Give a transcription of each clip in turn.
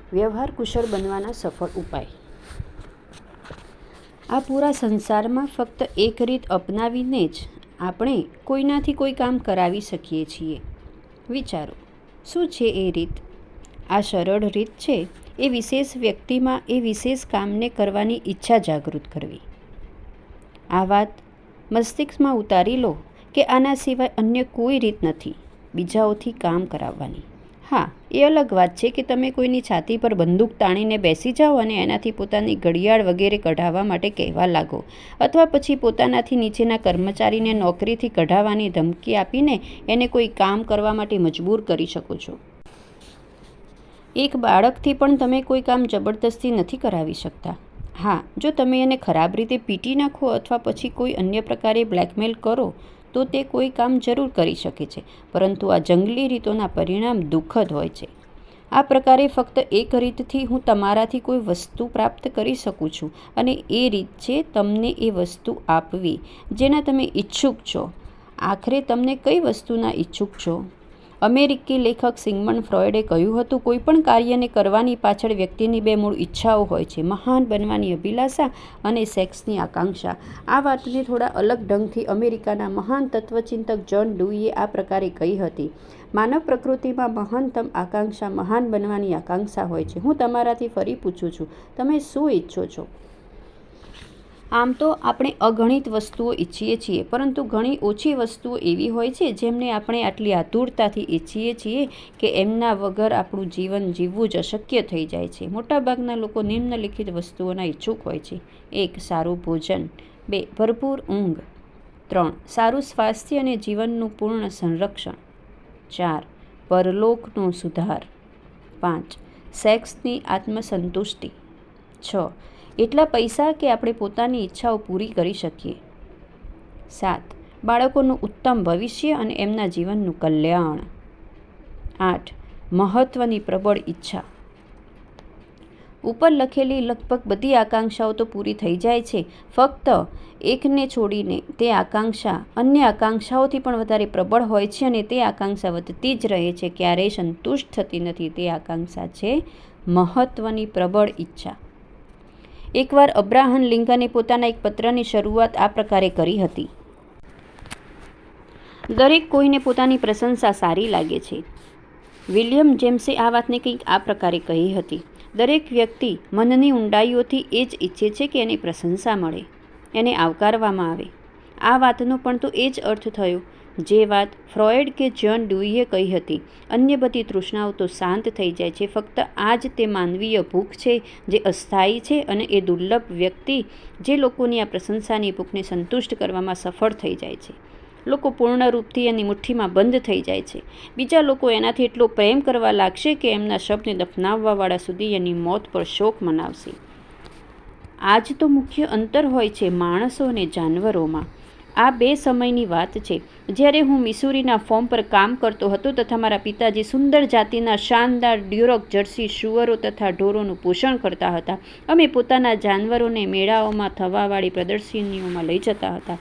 વ્યવહાર કુશળ બનવાના સફળ ઉપાય. આ પૂરા સંસારમાં ફક્ત એક રીત અપનાવીને જ આપણે કોઈનાથી કોઈ કામ કરાવી શકીએ છીએ. વિચારો, શું છે એ રીત? આ સરળ રીત છે એ વિશેષ વ્યક્તિમાં એ વિશેષ કામને કરવાની ઈચ્છા જાગૃત કરવી. આ વાત મસ્તિષ્કમાં ઉતારી લો કે આના સિવાય અન્ય કોઈ રીત નથી બીજાઓથી કામ કરાવવાની. હા, એ અલગ વાત છે કે તમે કોઈની છાતી પર બંદૂક તાણીને બેસી જાઓ અને એનાથી પોતાની ઘડિયાળ વગેરે કઢાવવા માટે કહેવા લાગો, અથવા પછી પોતાનાથી નીચેના કર્મચારીને નોકરીથી કઢાવવાની ધમકી આપીને એને કોઈ કામ કરવા માટે મજબૂર કરી શકો છો. એક બાળકથી પણ તમે કોઈ કામ જબરદસ્તી નથી કરાવી શકતા. હા, જો તમે એને ખરાબ રીતે પીટી નાખો અથવા પછી કોઈ અન્ય પ્રકારે બ્લેકમેલ કરો તો તે કોઈ કામ જરૂર કરી શકે છે, પરંતુ આ જંગલી રીતોના પરિણામ દુઃખદ હોય છે. આ પ્રકારે ફક્ત એક રીતથી હું તમારાથી કોઈ વસ્તુ પ્રાપ્ત કરી શકું છું, અને એ રીત છે તમને એ વસ્તુ આપવી જેના તમે ઈચ્છુક છો. આખરે તમને કઈ વસ્તુના ઈચ્છુક છો? અમેરિકી લેખક સિગમન્ડ ફ્રોઈડે કહ્યું હતું, કોઈ પણ કાર્યને કરવાની પાછળ વ્યક્તિની બે મૂળ ઈચ્છાઓ હોય છે, મહાન બનવાની અભિલાષા અને સેક્સની આકાંક્ષા. આ વાતને થોડા અલગ ઢંગથી અમેરિકાના મહાન તત્વચિંતક જ્હોન ડુઈએ આ પ્રકારે કહી હતી, માનવ પ્રકૃતિમાં મહાનતમ આકાંક્ષા મહાન બનવાની આકાંક્ષા હોય છે. હું તમારાથી ફરી પૂછું છું, તમે શું ઈચ્છો છો? આમ તો આપણે અગણિત વસ્તુઓ ઈચ્છીએ છીએ, પરંતુ ઘણી ઓછી વસ્તુઓ એવી હોય છે જેમને આપણે આટલી આતુરતાથી ઈચ્છીએ છીએ કે એમના વગર આપણું જીવન જીવવું જ અશક્ય થઈ જાય છે. મોટાભાગના લોકો નિમ્નલિખિત વસ્તુઓના ઈચ્છુક હોય છે: 1. સારું ભોજન. 2. ભરપૂર ઊંઘ. 3. સારું સ્વાસ્થ્ય અને જીવનનું પૂર્ણ સંરક્ષણ. 4. પરલોકનો સુધાર. 5. સેક્સની આત્મસંતુષ્ટિ. 6. એટલા પૈસા કે આપણે પોતાની ઈચ્છાઓ પૂરી કરી શકીએ. 7. બાળકોનું ઉત્તમ ભવિષ્ય અને એમના જીવનનું કલ્યાણ. 8. મહત્વની પ્રબળ ઈચ્છા. ઉપર લખેલી લગભગ બધી આકાંક્ષાઓ તો પૂરી થઈ જાય છે, ફક્ત એકને છોડીને. તે આકાંક્ષા અન્ય આકાંક્ષાઓથી પણ વધારે પ્રબળ હોય છે અને તે આકાંક્ષા વધતી જ રહે છે, ક્યારેય સંતુષ્ટ થતી નથી. તે આકાંક્ષા છે મહત્વની પ્રબળ ઈચ્છા. એકવાર અબ્રાહમ લિંકને પોતાના એક પત્રની શરૂઆત આ પ્રકારે કરી હતી: દરેક કોઈને પોતાની પ્રશંસા સારી લાગે છે. વિલિયમ જેમ્સે આ વાતને કંઈક આ પ્રકારે કહી હતી: દરેક વ્યક્તિ મનની ઊંડાઈઓથી એ જ ઈચ્છે છે કે એની પ્રશંસા મળે, એને આવકારવામાં આવે. આ વાતનો પણ તો એ જ અર્થ થયો જે વાત ફ્રોઈડ કે જ્હોન ડુઈએ કહી હતી: અન્ય બધી તૃષ્ણાઓ તો શાંત થઈ જાય છે, ફક્ત આ જ તે માનવીય ભૂખ છે જે અસ્થાયી છે, અને એ દુર્લભ વ્યક્તિ જે લોકોની આ પ્રશંસાની ભૂખને સંતુષ્ટ કરવામાં સફળ થઈ જાય છે. લોકો પૂર્ણ રૂપથી એની મુઠ્ઠીમાં બંધ થઈ જાય છે. બીજા લોકો એનાથી એટલો પ્રેમ કરવા લાગશે કે એમના શબને દફનાવવાવાળા સુધી એની મોત પર શોક મનાવશે. આ જ તો મુખ્ય અંતર હોય છે માણસો અને જાનવરોમાં. આ બે સમયની વાત છે જ્યારે હું મિસુરીના ફોર્મ પર કામ કરતો હતો તથા મારા પિતાજી સુંદર જાતિના શાનદાર ડ્યુરોક જર્સી શુઅરો તથા ઢોરોનું પોષણ કરતા હતા. અમે પોતાના જાનવરોને મેળાઓમાં થવાવાળી પ્રદર્શનીઓમાં લઈ જતા હતા.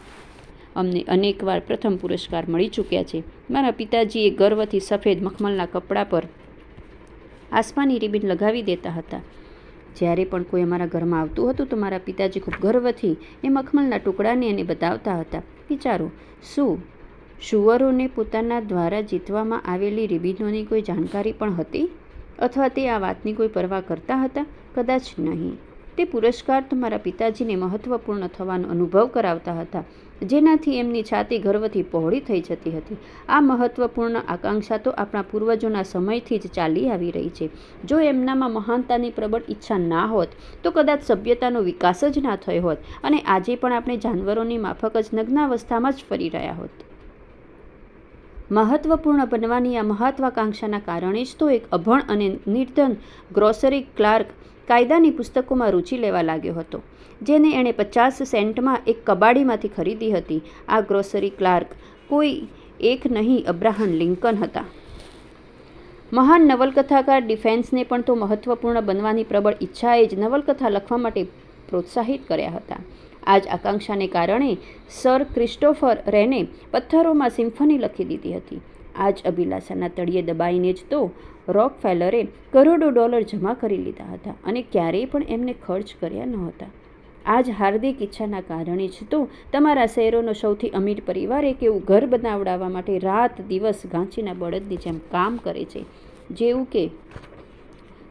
અમને અનેકવાર પ્રથમ પુરસ્કાર મળી ચૂક્યા છે. મારા પિતાજીએ ગર્વથી સફેદ મખમલના કપડા પર આસમાની રિબન લગાવી દેતા હતા. જ્યારે પણ કોઈ અમારા ઘરમાં આવતું હતું તો મારા પિતાજી ખૂબ ગર્વથી એ મખમલના ટુકડાને એને બતાવતા હતા. વિચારો, શું શુઅરોને પોતાના દ્વારા જીતવામાં આવેલી રિબિનોની કોઈ જાણકારી પણ હતી? અથવા તે આ વાતની કોઈ પરવા કરતા હતા? કદાચ નહીં. તે પુરસ્કાર તો મારા પિતાજીને મહત્વપૂર્ણ થવાનો અનુભવ કરાવતા હતા, જેનાથી એમની છાતી ગર્વથી પહોળી થઈ જતી હતી. આ મહત્વપૂર્ણ આકાંક્ષા તો આપણા પૂર્વજોના સમયથી જ ચાલી આવી રહી છે. જો એમનામાં મહાનતાની પ્રબળ ઈચ્છા ના હોત તો કદાચ સભ્યતાનો વિકાસ જ ના થયો હોત, અને આજે પણ આપણે જાનવરોની માફક જ નગ્નાવસ્થામાં જ ફરી રહ્યા હોત. મહત્વપૂર્ણ બનવાની આ મહત્વાકાંક્ષાના કારણે જ તો એક અભણ અને નિર્ધન ગ્રોસરી ક્લાર્ક કાયદાની પુસ્તકોમાં રુચિ લેવા લાગ્યો હતો, જેને એણે 50 સેન્ટમાં એક કબાડીમાંથી ખરીદી હતી. આ ગ્રોસરી ક્લાર્ક કોઈ એક નહીં, અબ્રાહમ લિંકન હતા. મહાન નવલકથાકાર ડિફેન્સને પણ તો મહત્વપૂર્ણ બનવાની પ્રબળ ઈચ્છાએ જ નવલકથા લખવા માટે પ્રોત્સાહિત કર્યા હતા. આ જ આકાંક્ષાને કારણે સર ક્રિસ્ટોફર રેને પથ્થરોમાં સિમ્ફની લખી દીધી હતી. આ જ અભિલાષાના તળિયે દબાઈને જ તો રોકફેલરે કરોડો ડોલર જમા કરી લીધા હતા અને ક્યારેય પણ એમને ખર્ચ કર્યા નહોતા. આ જ હાર્દિક ઈચ્છાના કારણે જ તો તમારા શહેરોનો સૌથી અમીર પરિવાર એક એવું ઘર બનાવડાવવા માટે રાત દિવસ ઘાંચીના બળદની જેમ કામ કરે છે, જેવું કે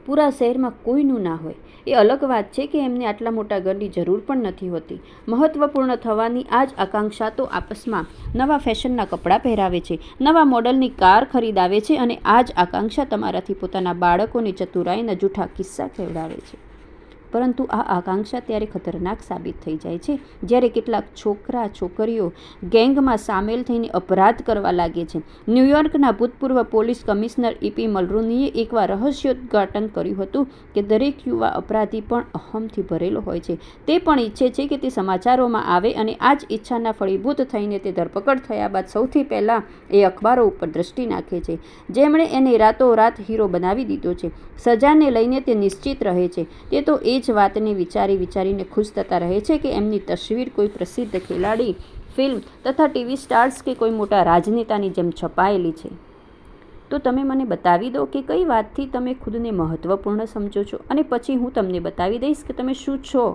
પૂરા શહેરમાં કોઈનું ના હોય. એ અલગ વાત છે કે એમને આટલા મોટા ઘરની જરૂર પણ નથી હોતી. મહત્વપૂર્ણ થવાની આ જ આકાંક્ષા તો આપસમાં નવા ફેશનના કપડાં પહેરાવે છે, નવા મોડલની કાર ખરીદાવે છે અને આ જ આકાંક્ષા તમારાથી પોતાના બાળકોની ચતુરાઈના જૂઠા કિસ્સા કહેવડાવે છે. પરંતુ આ આકાંક્ષા ત્યારે ખતરનાક સાબિત થઈ જાય છે જ્યારે કેટલાક છોકરા છોકરીઓ ગેંગમાં સામેલ થઈને અપરાધ કરવા લાગે છે. ન્યૂયોર્કના ભૂતપૂર્વ પોલીસ કમિશનર E.P. મલરૂનીએ એકવાર રહસ્યોદ્ઘાટન કર્યું હતું કે દરેક યુવા અપરાધી પણ અહમથી ભરેલો હોય છે. તે પણ ઈચ્છે છે કે તે સમાચારોમાં આવે અને આ જ ઈચ્છાના ફળીભૂત થઈને તે ધરપકડ થયા બાદ સૌથી પહેલાં એ અખબારો ઉપર દ્રષ્ટિ નાખે છે, જેમણે એને રાતોરાત હીરો બનાવી દીધો છે. સજાને લઈને તે નિશ્ચિત રહે છે. તે તો એ જ વાતને વિચારીને ખુશ થતા રહે છે કે એમની તસવીર કોઈ પ્રસિદ્ધ ખેલાડી, ફિલ્મ તથા ટીવી સ્ટાર્સ કે કોઈ મોટા રાજનેતાની જેમ છપાયેલી છે. તો તમે મને બતાવી દો કે કઈ વાતથી તમે ખુદને મહત્વપૂર્ણ સમજો છો અને પછી હું તમને બતાવી દઈશ કે તમે શું છો.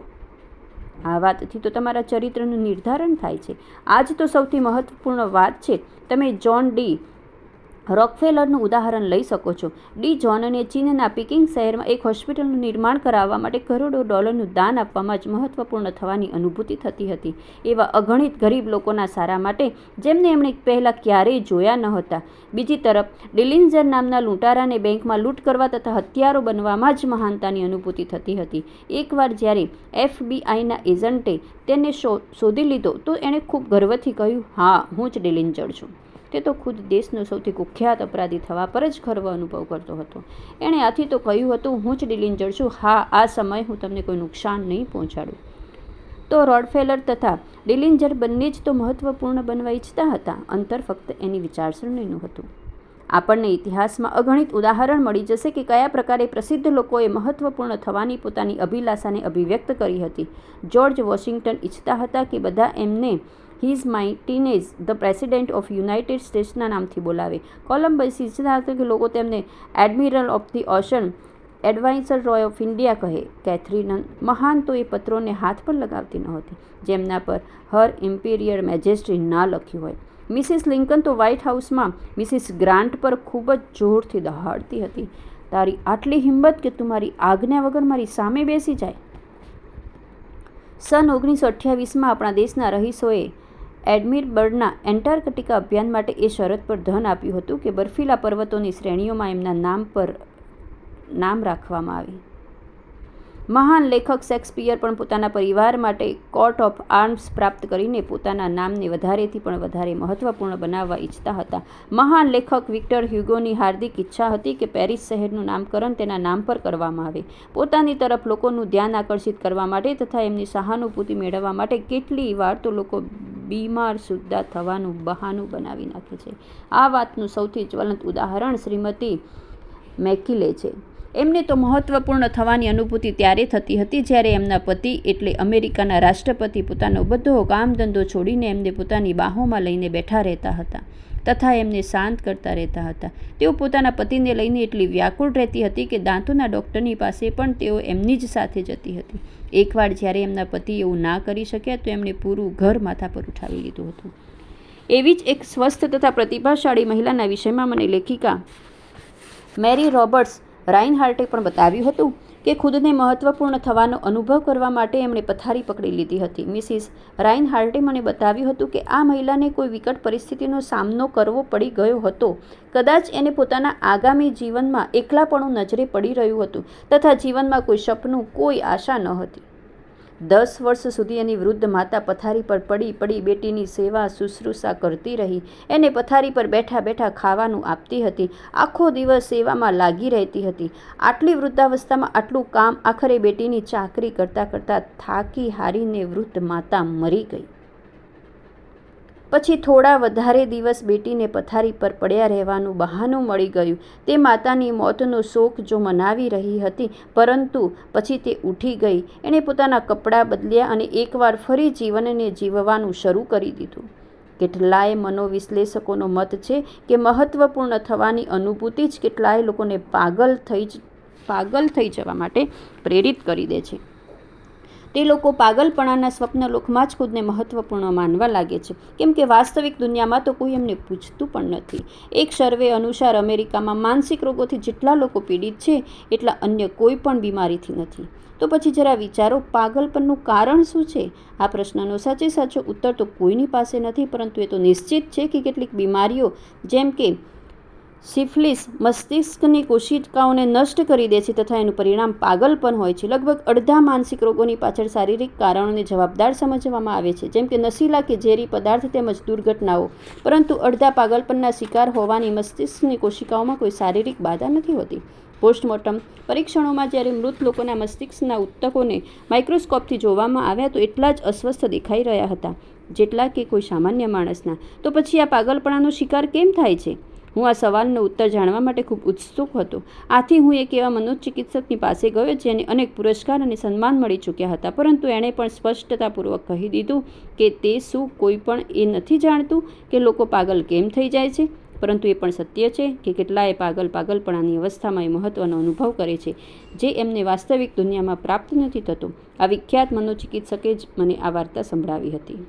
આ વાતથી તો તમારા ચરિત્રનું નિર્ધારણ થાય છે. આ જ તો સૌથી મહત્વપૂર્ણ વાત છે. તમે જ્હોન ડી રોકફેલરનું ઉદાહરણ લઈ શકો છો. ડી જ્હોનને ચીનના પીકિંગ શહેરમાં એક હોસ્પિટલનું નિર્માણ કરાવવા માટે કરોડો ડોલરનું દાન આપવામાં જ મહત્વપૂર્ણ થવાની અનુભૂતિ થતી હતી, એવા અગણિત ગરીબ લોકોના સારા માટે જેમને એમણે પહેલાં ક્યારેય જોયા ન હતા. બીજી તરફ ડિલિન્જર નામના લૂંટારાને બેંકમાં લૂંટ કરવા તથા હત્યારો બનવામાં જ મહાનતાની અનુભૂતિ થતી હતી. એકવાર જ્યારે FBI એજન્ટે તેને શોધી લીધો તો એણે ખૂબ ગર્વથી કહ્યું, હા, હું જ ડિલિન્જર છું. તે તો ખુદ દેશનો સૌથી કુખ્યાત અપરાધી થવા પર જ ગર્વ અનુભવ કરતો હતો. એણે આથી તો કહ્યું હતું, હું જ ડિલિન્જર છું. હા, આ સમયે હું તમને કોઈ નુકસાન નહીં પહોંચાડું. તો રોકફેલર તથા ડિલિન્જર બંને જ તો મહત્વપૂર્ણ બનવા ઈચ્છતા હતા. અંતર ફક્ત એની વિચારસરણીનું હતું. આપણને ઇતિહાસમાં અગણિત ઉદાહરણ મળી જશે કે કયા પ્રકારે પ્રસિદ્ધ લોકોએ મહત્વપૂર્ણ થવાની પોતાની અભિલાષાને અભિવ્યક્ત કરી હતી. જ્યોર્જ વોશિંગ્ટન ઈચ્છતા હતા કે બધા એમને his mightiness the president of united સ્ટેટ્સના નામથી બોલાવે. કોલમ્બસ ઈચ્છતા હતા કે લોકો તેમને admiral of the ocean, adviser roy of India કહે. કેથરીન મહાન તો એ પત્રોને હાથ પણ લગાવતી નહોતી જેમના પર હર ઇમ્પિરિયલ મેજેસ્ટી ના લખ્યું હોય. મિસિસ લિંકન તો વ્હાઇટ હાઉસમાં મિસિસ ગ્રાન્ટ પર ખૂબ જ જોરથી દહાડતી હતી, તારી આટલી હિંમત કે તું મારી આજ્ઞા વગર મારી સામે બેસી જાય. સન 1928માં આપણા દેશના રહીશોએ એડમિર બર્ડના એન્ટાર્કટિકા અભિયાન માટે એ શરત પર ધન આપ્યું હતું કે બર્ફીલા પર્વતોની શ્રેણીઓમાં એમના નામ પર નામ રાખવામાં આવે. મહાન લેખક શેક્સપિયર પણ પોતાના પરિવાર માટે કોટ ઓફ આર્મ્સ પ્રાપ્ત કરીને પોતાના નામને વધારેથી પણ વધારે મહત્વપૂર્ણ બનાવવા ઈચ્છતા હતા. મહાન લેખક વિક્ટર હ્યુગોની હાર્દિક ઈચ્છા હતી કે પેરિસ શહેરનું નામકરણ તેના નામ પર કરવામાં આવે. પોતાની તરફ લોકોનું ધ્યાન આકર્ષિત કરવા માટે તથા એમની સહાનુભૂતિ મેળવવા માટે કેટલી વાર તો લોકો બીમાર સુદ્ધા થવાનું બહાનું બનાવી નાખે છે. આ વાતનું સૌથી જ્વલંત ઉદાહરણ શ્રીમતી મેકિલે છે. એમને તો મહત્વપૂર્ણ થવાની અનુભૂતિ ત્યારે થતી હતી જ્યારે એમના પતિ એટલે અમેરિકાના રાષ્ટ્રપતિ પોતાનો બધો કામ ધંધો છોડીને એમને પોતાની બાહોમાં લઈને બેઠા રહેતા હતા તથા એમને શાંત કરતા રહેતા હતા. તેઓ પોતાના પતિને લઈને એટલી વ્યાકુળ રહેતી હતી કે દાંતોના ડૉક્ટરની પાસે પણ તેઓ એમની જ સાથે જતી હતી. એકવાર જ્યારે એમના પતિ એવું ના કરી શક્યા તો એમણે પૂરું ઘર માથા પર ઉઠાવી લીધું હતું. એવી જ એક સ્વસ્થ તથા પ્રતિભાશાળી મહિલાના વિષયમાં મને લેખિકા મેરી રોબર્ટ્સ રાઇનહાર્ટે પણ બતાવ્યું હતું કે ખુદને મહત્વપૂર્ણ થવાનો અનુભવ કરવા માટે એમણે પથારી પકડી લીધી હતી. મિસિસ રાઇનહાર્ટે મને બતાવ્યું હતું કે આ મહિલાને કોઈ વિકટ પરિસ્થિતિનો સામનો કરવો પડી ગયો હતો. કદાચ એને પોતાના આગામી જીવનમાં એકલાપણું નજરે પડી રહ્યું હતું તથા જીવનમાં કોઈ સપનું, કોઈ આશા ન હતી. 10 વર્ષ સુધી એની વૃદ્ધ માતા પથારી પર પડી બેટીની સેવા શુશ્રૂષા કરતી રહી. એને પથારી પર બેઠા બેઠા ખાવાનું આપતી હતી, આખો દિવસ સેવામાં લાગી રહેતી હતી. આટલી વૃદ્ધાવસ્થામાં આટલું કામ આખરે બેટીની ચાકરી કરતાં કરતાં થાકી હારીને વૃદ્ધ માતા મરી ગઈ. પછી થોડા વધારે દિવસ બેટીને પથારી પર પડ્યા રહેવાનું બહાનું મળી ગયું. તે માતાની મોતનો શોક જો મનાવી રહી હતી, પરંતુ પછી તે ઉઠી ગઈ. એણે પોતાના કપડાં બદલ્યા અને એકવાર ફરી જીવનને જીવવાનું શરૂ કરી દીધું. કેટલાય મનોવિશ્લેષકોનો મત છે કે મહત્ત્વપૂર્ણ થવાની અનુભૂતિ જ કેટલાય લોકોને પાગલ થઈ જવા માટે પ્રેરિત કરી દે છે. તે લોકો પાગલપણાના સ્વપ્નલોકમાં જ ખુદને મહત્ત્વપૂર્ણ માનવા લાગે છે, કેમ કે વાસ્તવિક દુનિયામાં તો કોઈ એમને પૂછતું પણ નથી. એક સર્વે અનુસાર અમેરિકામાં માનસિક રોગોથી જેટલા લોકો પીડિત છે એટલા અન્ય કોઈ પણ બીમારીથી નથી. તો પછી જરા વિચારો, પાગલપણનું કારણ શું છે? આ પ્રશ્નનો સાચો ઉત્તર તો કોઈની પાસે નથી, પરંતુ એ તો નિશ્ચિત છે કે કેટલીક બીમારીઓ જેમ કે સિફિલિસ મસ્તિષ્કની કોશિકાઓને નષ્ટ કરી દે છે તથા એનું પરિણામ પાગલપન હોય છે. લગભગ અડધા માનસિક રોગોની પાછળ શારીરિક કારણોને જવાબદાર સમજવામાં આવે છે, જેમ કે નશીલા કે ઝેરી પદાર્થ તેમજ દુર્ઘટનાઓ, પરંતુ અડધા પાગલપનના શિકાર હોવાની મસ્તિષ્કની કોશિકાઓમાં કોઈ શારીરિક બાધા નથી હોતી. પોસ્ટમોર્ટમ પરીક્ષણોમાં જ્યારે મૃત લોકોના મસ્તિષ્કના ઊતકોને માઇક્રોસ્કોપથી જોવામાં આવ્યા તો એટલા જ અસ્વસ્થ દેખાઈ રહ્યા હતા જેટલા કે કોઈ સામાન્ય માણસના. તો પછી આ પાગલપણાનો શિકાર કેમ થાય છે? હું આ સવાલનો ઉત્તર જાણવા માટે ખૂબ ઉત્સુક હતો. આથી હું એક એવા મનોચિકિત્સકની પાસે ગયો જેને અનેક પુરસ્કાર અને સન્માન મળી ચૂક્યા હતા, પરંતુ એણે પણ સ્પષ્ટતાપૂર્વક કહી દીધું કે તે શું કોઈ પણ એ નથી જાણતું કે લોકો પાગલ કેમ થઈ જાય છે. પરંતુ એ પણ સત્ય છે કે કેટલાય પાગલપણાની અવસ્થામાં એ મહત્ત્વનો અનુભવ કરે છે જે એમને વાસ્તવિક દુનિયામાં પ્રાપ્ત નથી થતો. આ વિખ્યાત મનોચિકિત્સકે જ મને આ વાર્તા સંભળાવી હતી.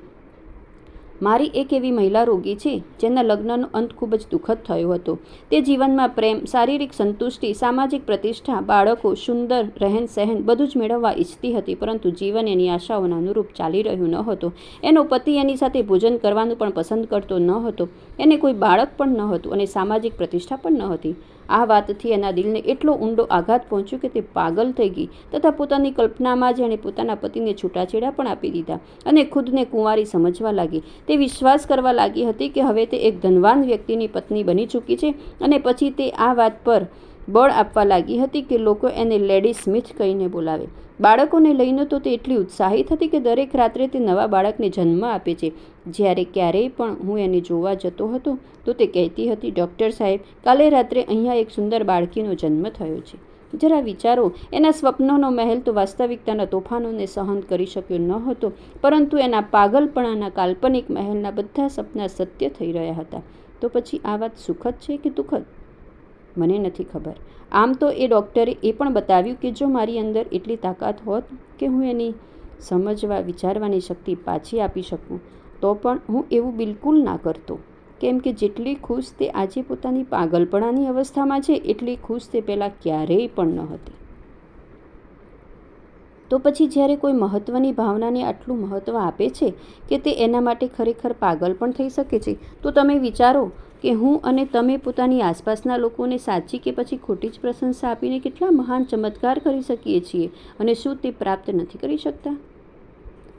મારી એક એવી મહિલા રોગી છે જેના લગ્નનો અંત ખૂબ જ દુઃખદ થયો હતો. તે જીવનમાં પ્રેમ, શારીરિક સંતુષ્ટિ, સામાજિક પ્રતિષ્ઠા, બાળકો, સુંદર રહેન સહેન બધું જ મેળવવા ઈચ્છતી હતી, પરંતુ જીવન એની આશાઓના અનુરૂપ ચાલી રહ્યું ન હતું. એનો પતિ એની સાથે ભોજન કરવાનું પણ પસંદ કરતો ન હતો, એને કોઈ બાળક પણ ન હતું અને સામાજિક પ્રતિષ્ઠા પણ ન હતી. આ વાતથી એના દિલને એટલો ઊંડો આઘાત પહોંચ્યો કે તે પાગલ થઈ ગઈ તથા પોતાની કલ્પનામાં જ એણે પોતાના પતિને છૂટાછેડા પણ આપી દીધા અને ખુદને કુંવારી સમજવા લાગી. તે વિશ્વાસ કરવા લાગી હતી કે હવે તે એક ધનવાન વ્યક્તિની પત્ની બની ચૂકી છે અને પછી તે આ વાત પર બળ આપવા લાગી હતી કે લોકો એને લેડી સ્મિથ કહીને બોલાવે. બાળકોને લઈને તો તે એટલી ઉત્સાહિત હતી કે દરેક રાત્રે તે નવા બાળકને જન્મ આપે છે. જ્યારે ક્યારેય પણ હું એને જોવા જતો હતો તો તે કહેતી હતી, ડૉક્ટર સાહેબ, કાલે રાત્રે અહીંયા એક સુંદર બાળકીનો જન્મ થયો છે. જરા વિચારો, એના સ્વપ્નોનો મહેલ તો વાસ્તવિકતાના તોફાનોને સહન કરી શક્યો ન હતો, પરંતુ એના પાગલપણાના કાલ્પનિક મહેલના બધા સપના સત્ય થઈ રહ્યા હતા. તો પછી આ વાત સુખદ છે કે દુઃખદ? મને નથી ખબર. આમ તો એ ડૉક્ટરે એ પણ બતાવ્યું કે જો મારી અંદર એટલી તાકાત હોત કે હું એની સમજવા વિચારવાની શક્તિ પાછી આપી શકું, તો પણ હું એવું બિલકુલ ના કરતો, કેમ કે જેટલી ખુશ તે આજે પોતાની પાગલપણાની અવસ્થામાં છે એટલી ખુશ તે પહેલાં ક્યારેય પણ ન હતી. તો પછી જ્યારે કોઈ મહત્ત્વની ભાવનાને આટલું મહત્ત્વ આપે છે કે તે એના માટે ખરેખર પાગલ પણ થઈ શકે છે, તો તમે વિચારો કે હું અને તમે પોતાની આસપાસના લોકોને સાચી કે પછી ખોટી જ પ્રશંસા આપીને કેટલા મહાન ચમત્કાર કરી શકીએ છીએ, અને શું તે પ્રાપ્ત નથી કરી શકતા?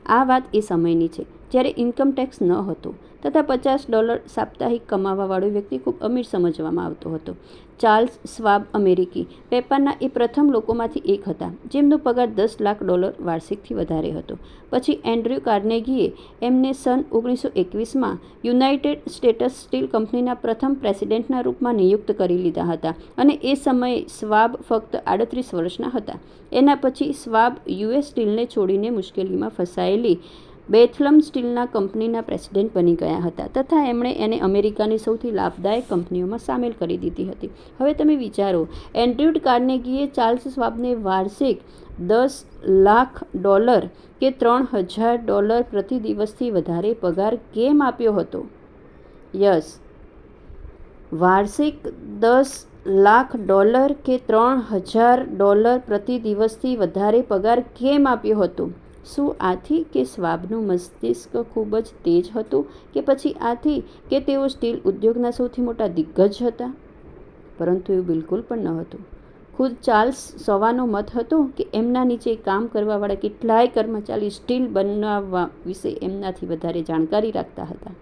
આ વાત એ સમયની છે જ્યારે ઇન્કમ ટેક્સ ન હતો તથા $50 સાપ્તાહિક કમાવાવાળો વ્યક્તિ ખૂબ અમીર સમજવામાં આવતો હતો. ચાર્લ્સ શ્વાબ અમેરિકી વેપારના એ પ્રથમ લોકોમાંથી એક હતા જેમનો પગાર $10 લાખ વાર્ષિકથી વધારે હતો. પછી એન્ડ્રયુ કાર્નેગીએ એમને સન 1921માં યુનાઇટેડ સ્ટેટ્સ સ્ટીલ કંપનીના પ્રથમ પ્રેસિડેન્ટના રૂપમાં નિયુક્ત કરી લીધા હતા, અને એ સમયે શ્વાબ ફક્ત 38 વર્ષના હતા. એના પછી શ્વાબ યુએસ સ્ટીલને છોડીને મુશ્કેલીમાં ફસાયેલી બેથલમ સ્ટીલના કંપનીના પ્રેસિડેન્ટ બની ગયા હતા તથા એમણે એને અમેરિકાની સૌથી લાભદાયક કંપનીઓમાં સામેલ કરી દીધી હતી. હવે તમે વિચારો, એન્ડ્રયુ કાર્નેગીએ ચાર્લ્સ શ્વાબને વાર્ષિક $10 લાખ કે $3000 પ્રતિ દિવસથી વધારે પગાર કેમ આપ્યો હતો? યસ, વાર્ષિક $10 લાખ કે $3000 પ્રતિ દિવસથી વધારે પગાર કેમ આપ્યો હતો? શું આથી કે શ્વાબનું મસ્તિષ્ક ખૂબ જ તેજ હતું, કે પછી આથી કે તેઓ સ્ટીલ ઉદ્યોગના સૌથી મોટા દિગ્ગજ હતા? પરંતુ એવું બિલકુલ પણ ન હતું. ખુદ ચાર્લ્સ શ્વાબનો મત હતો કે એમના નીચે કામ કરવાવાળા કેટલાય કર્મચારી સ્ટીલ બનાવવા વિશે એમનાથી વધારે જાણકારી રાખતા હતા.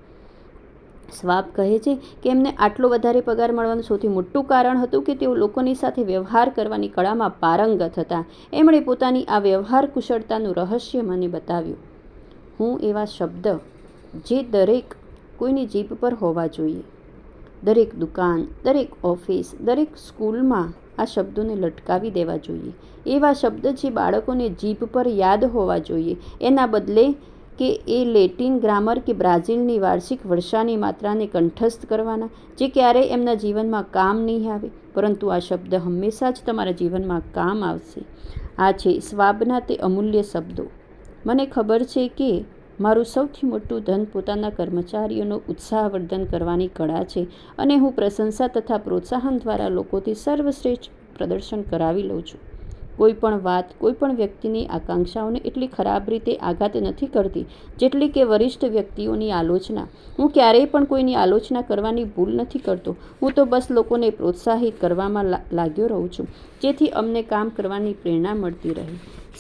શ્વાબ કહે છે કે એમને આટલો વધારે પગાર મળવાનું સૌથી મોટું કારણ હતું કે તેઓ લોકોની સાથે વ્યવહાર કરવાની કળામાં પારંગત હતા. એમણે પોતાની આ વ્યવહાર કુશળતાનું રહસ્ય મને બતાવ્યું. હું એવા શબ્દ જે દરેક કોઈની જીભ પર હોવા જોઈએ, દરેક દુકાન, દરેક ઓફિસ, દરેક સ્કૂલમાં આ શબ્દોને લટકાવી દેવા જોઈએ. એવા શબ્દ જે બાળકોને જીભ પર યાદ હોવા જોઈએ, એના બદલે કે એ લેટિન ગ્રામર કે બ્રાઝિલની વાર્ષિક વર્ષાની માત્રાને કંઠસ્થ કરવાના, જે ક્યારેય એમના જીવનમાં કામ નહીં આવે, પરંતુ આ શબ્દ હંમેશા જ તમારા જીવનમાં કામ આવશે. આ છે સ્વાબના તે અમૂલ્ય શબ્દો. મને ખબર છે કે મારું સૌથી મોટું ધન પોતાના કર્મચારીઓનો ઉત્સાહવર્ધન કરવાની કળા છે અને હું પ્રશંસા તથા પ્રોત્સાહન દ્વારા લોકોથી સર્વશ્રેષ્ઠ પ્રદર્શન કરાવી લઉં છું. કોઈ પણ વાત કોઈ પણ વ્યક્તિની આકાંક્ષાઓને એટલી ખરાબ રીતે આઘાત નથી કરતી જેટલી કે વરિષ્ઠ વ્યક્તિઓની આલોચના. હું ક્યારેય પણ કોઈની આલોચના કરવાની ભૂલ નથી કરતો. હું તો બસ લોકોને પ્રોત્સાહિત કરવામાં લાગ્યો રહું છું, જેથી અમને કામ કરવાની પ્રેરણા મળતી રહે.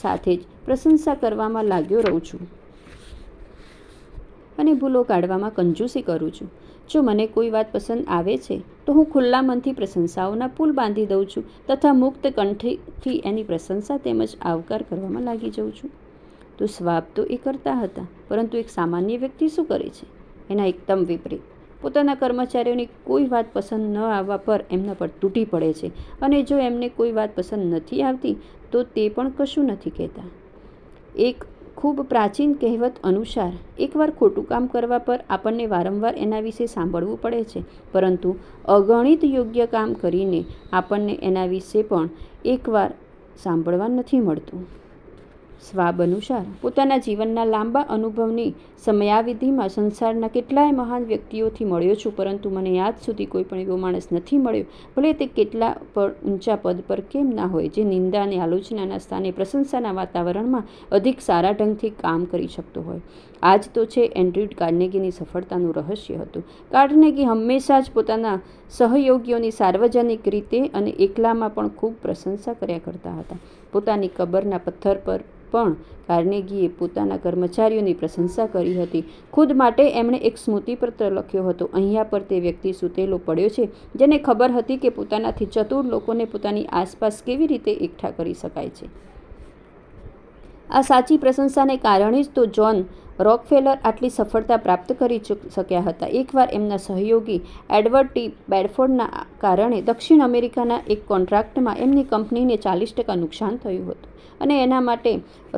સાથે જ પ્રશંસા કરવામાં લાગ્યો રહું છું અને ભૂલો કાઢવામાં કંજૂસી કરું છું. જો મને કોઈ વાત પસંદ આવે છે તો હું ખુલ્લા મનથી પ્રશંસાઓના પુલ બાંધી દઉં છું તથા મુક્ત કંઠથી એની પ્રશંસા તેમજ આવકાર કરવામાં લાગી જાઉં છું. તો સ્વાબ તો એ કરતા હતા, પરંતુ એક સામાન્ય વ્યક્તિ શું કરે છે? એના એકદમ વિપરીત. પોતાના કર્મચારીઓની કોઈ વાત પસંદ ન આવવા પર એમના પર તૂટી પડે છે અને જો એમને કોઈ વાત પસંદ નથી આવતી તો તે પણ કશું નથી કહેતા. એક ખૂબ પ્રાચીન કહેવત અનુસાર એકવાર ખોટું કામ કરવા પર આપણને વારંવાર એના વિશે સાંભળવું પડે છે, પરંતુ અગણિત યોગ્ય કામ કરીને આપણને એના વિશે પણ એકવાર સાંભળવા નથી મળતું. સ્વાબ અનુસાર પોતાના જીવનના લાંબા અનુભવની સમયાવધિમાં સંસારના કેટલાય મહાન વ્યક્તિઓથી મળ્યો છું, પરંતુ મને આજ સુધી કોઈ પણ એવો માણસ નથી મળ્યો, ભલે તે કેટલા પણ ઊંચા પદ પર કેમ ના હોય, જે નિંદા અને આલોચનાના સ્થાને પ્રશંસાના વાતાવરણમાં અધિક સારા ઢંગથી કામ કરી શકતો હોય. આ જ તો છે એન્ડ્રુ કાર્નેગીની સફળતાનું રહસ્ય હતું. કાર્નેગી હંમેશા જ પોતાના સહયોગીઓની સાર્વજનિક રીતે અને એકલામાં પણ ખૂબ પ્રશંસા કર્યા કરતા હતા. પોતાની કબરના પથ્થર પર પણ કાર્નેગીએ પોતાના કર્મચારીઓની પ્રશંસા કરી હતી. ખુદ માટે એમણે એક સ્મૃતિપત્ર લખ્યો હતો. અહીંયા પર તે વ્યક્તિ સૂતેલો પડ્યો છે જેને ખબર હતી કે પોતાનાથી ચતુર લોકોને પોતાની આસપાસ કેવી રીતે એકઠા કરી શકાય છે. આ સાચી પ્રશંસાને કારણે જ તો જ્હોન રોકફેલર આટલી સફળતા પ્રાપ્ત કરી શક્યા હતા. એકવાર એમના સહયોગી એડવર્ડ ટી બેડફોર્ડના કારણે દક્ષિણ અમેરિકાના એક કોન્ટ્રાક્ટમાં એમની કંપનીને 40% નુકસાન થયું હતું અને એના માટે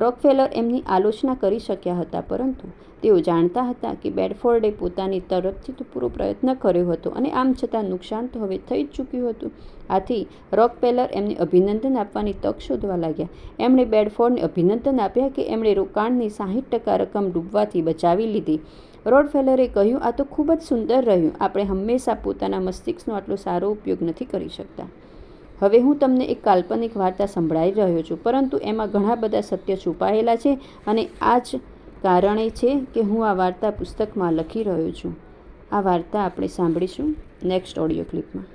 રોકફેલર એમની આલોચના કરી શક્યા હતા, પરંતુ તેઓ જાણતા હતા કે બેડફોર્ડે પોતાની તરફથી તો પૂરો પ્રયત્ન કર્યો હતો અને આમ છતાં નુકસાન તો હવે થઈ જ ચૂક્યું હતું. આથી રોકફેલર એમને અભિનંદન આપવાની તક શોધવા લાગ્યા. એમણે બેડફોર્ડને અભિનંદન આપ્યા કે એમણે રોકાણની 60% રકમ ડૂબવાથી બચાવી લીધી. રોકફેલરે કહ્યું, આ તો ખૂબ જ સુંદર રહ્યું. આપણે હંમેશા પોતાના મસ્તિષ્કનો આટલો સારો ઉપયોગ નથી કરી શકતા. હવે હું તમને એક કાલ્પનિક વાર્તા સંભળાવી રહ્યો છું, પરંતુ એમાં ઘણા બધા સત્ય છુપાયેલા છે અને આ જ કારણે છે કે હું આ વાર્તા પુસ્તકમાં લખી રહ્યો છું. આ વાર્તા આપણે સાંભળીશું નેક્સ્ટ ઓડિયો ક્લિપમાં.